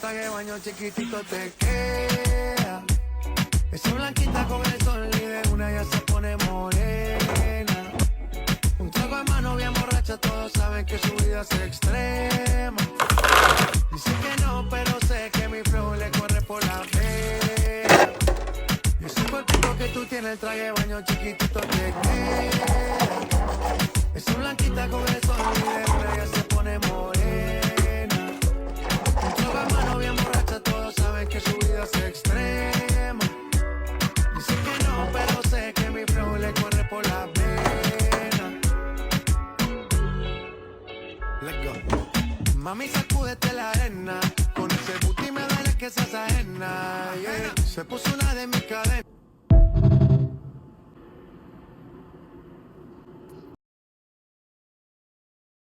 traje de baño chiquitito te queda. Esa blanquita con el sol y de una ya se pone morena. Un trago de mano bien borracha, todos saben que su vida es extrema. Dice que no, pero sé que mi flow le corre por la vena. Y ese cuerpito que tú tienes, el traje de baño chiquitito te queda. Esa blanquita con el sol y de una ya se pone morena. Un trago de mano bien borracha, todos saben que su vida es extrema. Dice que no, pero sé que mi flow le corre por la vena. Let's go. Mami, sacúdete la arena. Con ese booty me duele que seas ajena. Yeah. Se puso una de mis cadenas.